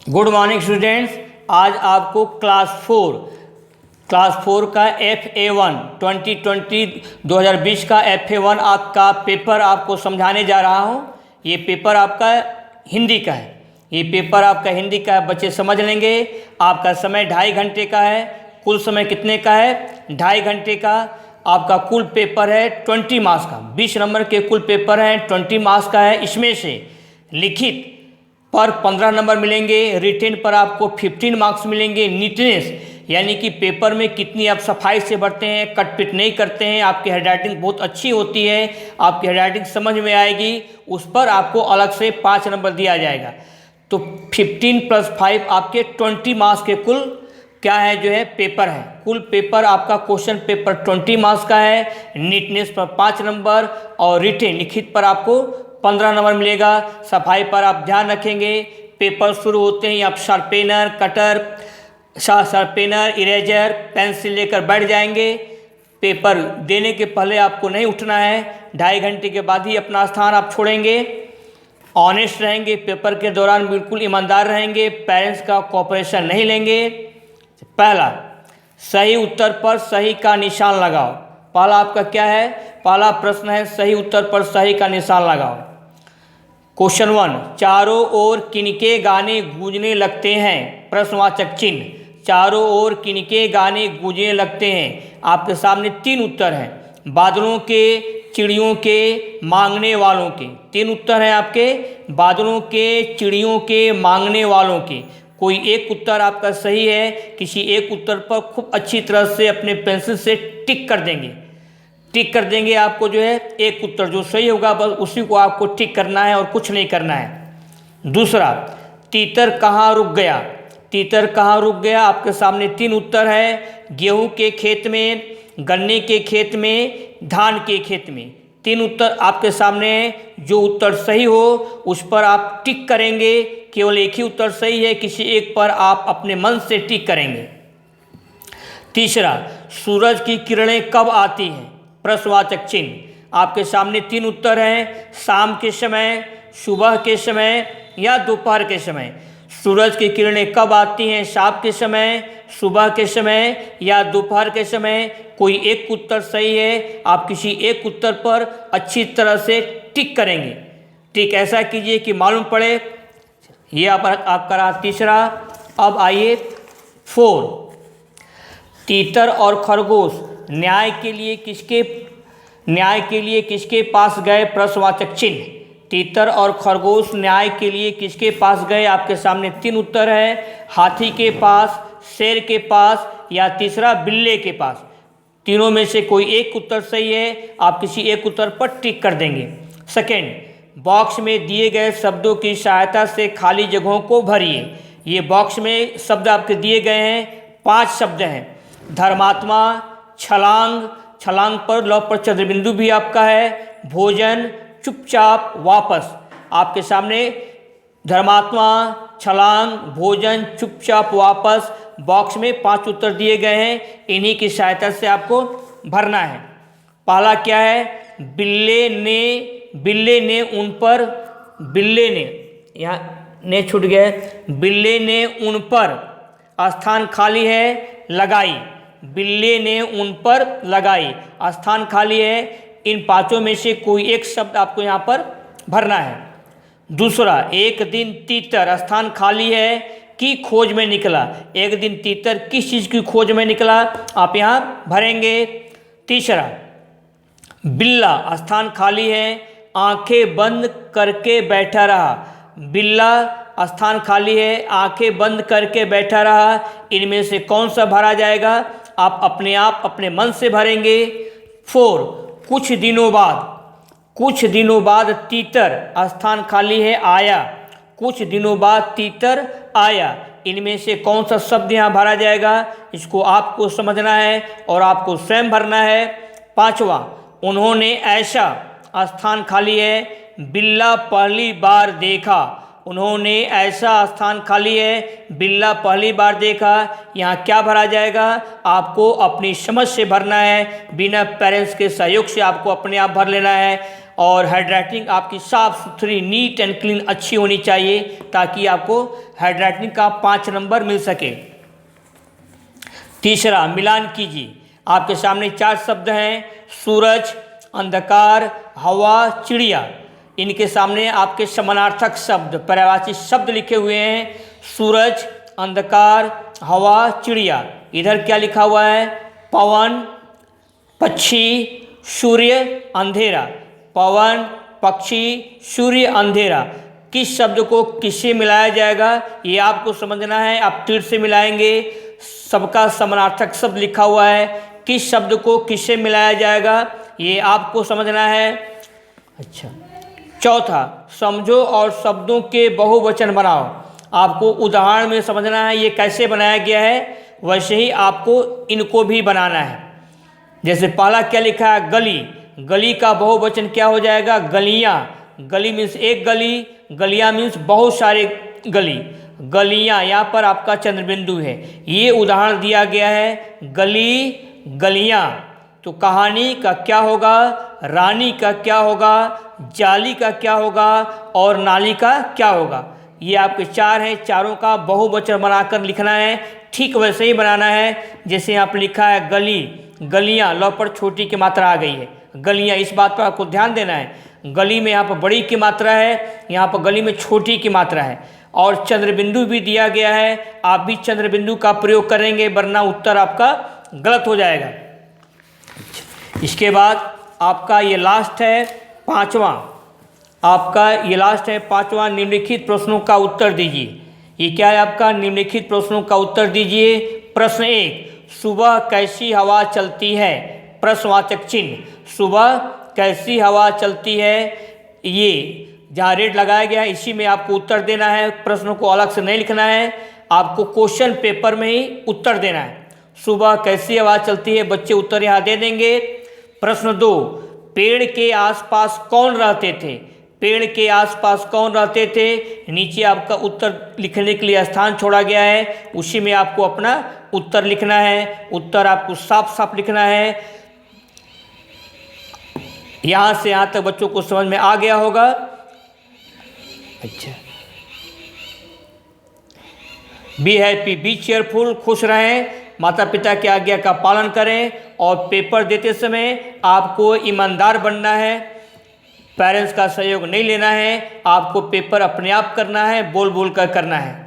Good morning students. आज आपको class four का FA1 2020 का FA1 आपका पेपर आपको समझाने जा रहा हूँ। ये पेपर आपका हिंदी का है। बच्चे समझ लेंगे। आपका समय 2.5 घंटे का है। कुल समय कितने का है? 2.5 घंटे का। आपका कुल पेपर है 20 मार्क्स का। 20 नंबर के कुल पेपर हैं, 20 मार्क्स का है। इसमें से लिखित पर 15 नंबर मिलेंगे, रिटेन पर आपको 15 मार्क्स मिलेंगे। नीटनेस यानी कि पेपर में कितनी आप सफाई से भरते हैं, कटपिट नहीं करते हैं, आपकी हैंडराइटिंग बहुत अच्छी होती है, आपकी हैंडराइटिंग समझ में आएगी, उस पर आपको अलग से 5 नंबर दिया जाएगा। तो 15 + 5 आपके 20 मार्क्स के कुल क्या है जो है पेपर है। कुल पेपर आपका क्वेश्चन पेपर 20 मार्क्स का है। नीटनेस पर 5 नंबर और रिटेन लिखित पर आपको 15 नंबर मिलेगा। सफाई पर आप ध्यान रखेंगे। पेपर शुरू होते ही आप शार्पनर, इरेजर, पेंसिल लेकर बैठ जाएंगे। पेपर देने के पहले आपको नहीं उठना है। 2.5 घंटे के बाद ही अपना स्थान आप छोड़ेंगे। ऑनेस्ट रहेंगे, पेपर के दौरान बिल्कुल ईमानदार रहेंगे, पेरेंट्स का कोऑपरेशन नहीं लेंगे। पहला, सही उत्तर पर सही का निशान लगाओ। पहला आपका क्या है? पहला प्रश्न है सही उत्तर पर सही का निशान लगाओ। क्वेश्चन 1, चारों ओर किनके गाने गूंजने लगते हैं? प्रश्नवाचक चिन्ह। चारों ओर किनके गाने गूंजने लगते हैं? आपके सामने 3 उत्तर हैं। बादलों के, चिड़ियों के, मांगने वालों के। 3 उत्तर हैं आपके। बादलों के, चिड़ियों के, मांगने वालों के। कोई एक उत्तर आपका सही है। किसी एक उत्तर पर खूब अच्छी तरह से अपने पेंसिल से टिक कर देंगे। आपको जो है एक उत्तर जो सही होगा बस उसी को आपको टिक करना है और कुछ नहीं करना है। दूसरा, तीतर कहाँ रुक गया? तीतर कहाँ रुक गया? आपके सामने 3 उत्तर है। गेहूं के खेत में, गन्ने के खेत में, धान के खेत में। 3 उत्तर आपके सामने है। जो उत्तर सही हो उस पर आप टिक करेंगे। केवल एक ही उत्तर सही है, किसी एक पर आप अपने मन से टिक करेंगे। तीसरा, सूरज की किरणें कब आती हैं? प्रश्नवाचक चिन्ह। आपके सामने 3 उत्तर हैं। शाम के समय, सुबह के समय या दोपहर के समय। सूरज की किरणें कब आती हैं? शाम के समय, सुबह के समय या दोपहर के समय। कोई एक उत्तर सही है। आप किसी एक उत्तर पर अच्छी तरह से टिक करेंगे। टिक ऐसा कीजिए कि मालूम पड़े। ये आपका रहा तीसरा। अब आइए 4, तीतर और खरगोश न्याय के लिए किसके पास गए? प्रश्नवाचक चिन्ह। तीतर और खरगोश न्याय के लिए किसके पास गए? आपके सामने 3 उत्तर है। हाथी के पास, शेर के पास या तीसरा बिल्ली के पास। तीनों में से कोई एक उत्तर सही है। आप किसी एक उत्तर पर टिक कर देंगे। सेकेंड, बॉक्स में दिए गए शब्दों की सहायता से खाली जगहों को भरिए। ये बॉक्स में शब्द आपके दिए गए हैं। 5 शब्द हैं। धर्मात्मा, छलांग पर लौह पर चंद्रबिंदु भी आपका है। भोजन, चुपचाप, वापस। आपके सामने धर्मात्मा, छलांग, भोजन, चुपचाप, वापस बॉक्स में 5 उत्तर दिए गए हैं। इन्हीं की सहायता से आपको भरना है। पहला क्या है? बिल्ले ने उन पर, यहाँ ने छूट गया। बिल्ले ने उन पर स्थान खाली है, लगाई। बिल्ले ने उन पर लगाई, स्थान खाली है। इन 5 में से कोई एक शब्द आपको यहाँ पर भरना है। दूसरा, एक दिन तीतर स्थान खाली है की खोज में निकला। एक दिन तीतर किस चीज़ की खोज में निकला? आप यहाँ भरेंगे। तीसरा, बिल्ला स्थान खाली है, आंखें बंद करके बैठा रहा। बिल्ला स्थान खाली है, आंखें बंद करके बैठा रहा। इनमें से कौन सा भरा जाएगा? आप अपने मन से भरेंगे। 4, कुछ दिनों बाद तीतर स्थान खाली है, आया। कुछ दिनों बाद तीतर आया। इनमें से कौन सा शब्द यहाँ भरा जाएगा? इसको आपको समझना है और आपको स्वयं भरना है। 5वां, उन्होंने ऐसा स्थान खाली है, बिल्ला पहली बार देखा। उन्होंने ऐसा स्थान खाली है, बिल्ला पहली बार देखा। यहाँ क्या भरा जाएगा? आपको अपनी समझ से भरना है, बिना पेरेंट्स के सहयोग से आपको अपने आप भर लेना है। और हैंडराइटिंग आपकी साफ सुथरी, नीट एंड क्लीन अच्छी होनी चाहिए ताकि आपको हैंडराइटिंग का 5 नंबर मिल सके। तीसरा, मिलान कीजिए। आपके सामने 4 शब्द हैं, सूरज, अंधकार, हवा, चिड़िया। इनके सामने आपके समानार्थक शब्द, पर्यायवाची शब्द लिखे हुए हैं, सूरज, अंधकार, हवा, चिड़िया। इधर क्या लिखा हुआ है? पवन, पक्षी, सूर्य, अंधेरा। पवन, पक्षी, सूर्य, अंधेरा। किस शब्द को किससे मिलाया जाएगा ये आपको समझना है। आप तीर से मिलाएंगे। सबका समानार्थक शब्द लिखा हुआ है, किस शब्द को किससे मिलाया जाएगा ये आपको समझना है। अच्छा, चौथा, समझो और शब्दों के बहुवचन बनाओ। आपको उदाहरण में समझना है ये कैसे बनाया गया है, वैसे ही आपको इनको भी बनाना है। जैसे पहला क्या लिखा है? गली। गली का बहुवचन क्या हो जाएगा? गलियाँ। गली मीन्स एक गली, गलियाँ मीन्स बहुत सारे गली। गलियाँ, यहाँ पर आपका चंद्रबिंदु है। ये उदाहरण दिया गया है, गली, गलियाँ। तो कहानी का क्या होगा? रानी का क्या होगा? जाली का क्या होगा? और नाली का क्या होगा? ये आपके 4 हैं। चारों का बहुवचन बनाकर लिखना है। ठीक वैसे ही बनाना है जैसे यहाँ पर लिखा है गली, गलियाँ। लौ पर छोटी की मात्रा आ गई है, गलियाँ। इस बात पर आपको ध्यान देना है। गली में यहाँ पर बड़ी की मात्रा है, यहाँ पर गली में छोटी की मात्रा है। और चंद्रबिंदु भी दिया गया है। आप भी चंद्रबिंदु का प्रयोग करेंगे, वरना उत्तर आपका गलत हो जाएगा। इसके बाद आपका ये लास्ट है, पाँचवा। आपका ये लास्ट है, पाँचवा। निम्नलिखित प्रश्नों का उत्तर दीजिए। ये क्या है आपका? निम्नलिखित प्रश्नों का उत्तर दीजिए। प्रश्न 1, सुबह कैसी हवा चलती है? प्रश्नवाचक चिन्ह, सुबह कैसी हवा चलती है। ये जहाँ रेड लगाया गया है इसी में आपको उत्तर देना है। प्रश्न को अलग से नहीं लिखना है, आपको क्वेश्चन पेपर में ही उत्तर देना है। सुबह कैसी हवा चलती है, बच्चे उत्तर यहाँ दे देंगे। प्रश्न 2, पेड़ के आसपास कौन रहते थे? पेड़ के आसपास कौन रहते थे? नीचे आपका उत्तर लिखने के लिए स्थान छोड़ा गया है, उसी में आपको अपना उत्तर लिखना है। उत्तर आपको साफ साफ लिखना है। यहाँ से यहाँ तक बच्चों को समझ में आ गया होगा। अच्छा, बी हैप्पी, बी चेयरफुल, खुश रहें, माता पिता की आज्ञा का पालन करें, और पेपर देते समय आपको ईमानदार बनना है। पेरेंट्स का सहयोग नहीं लेना है, आपको पेपर अपने आप करना है, बोल बोल कर करना है।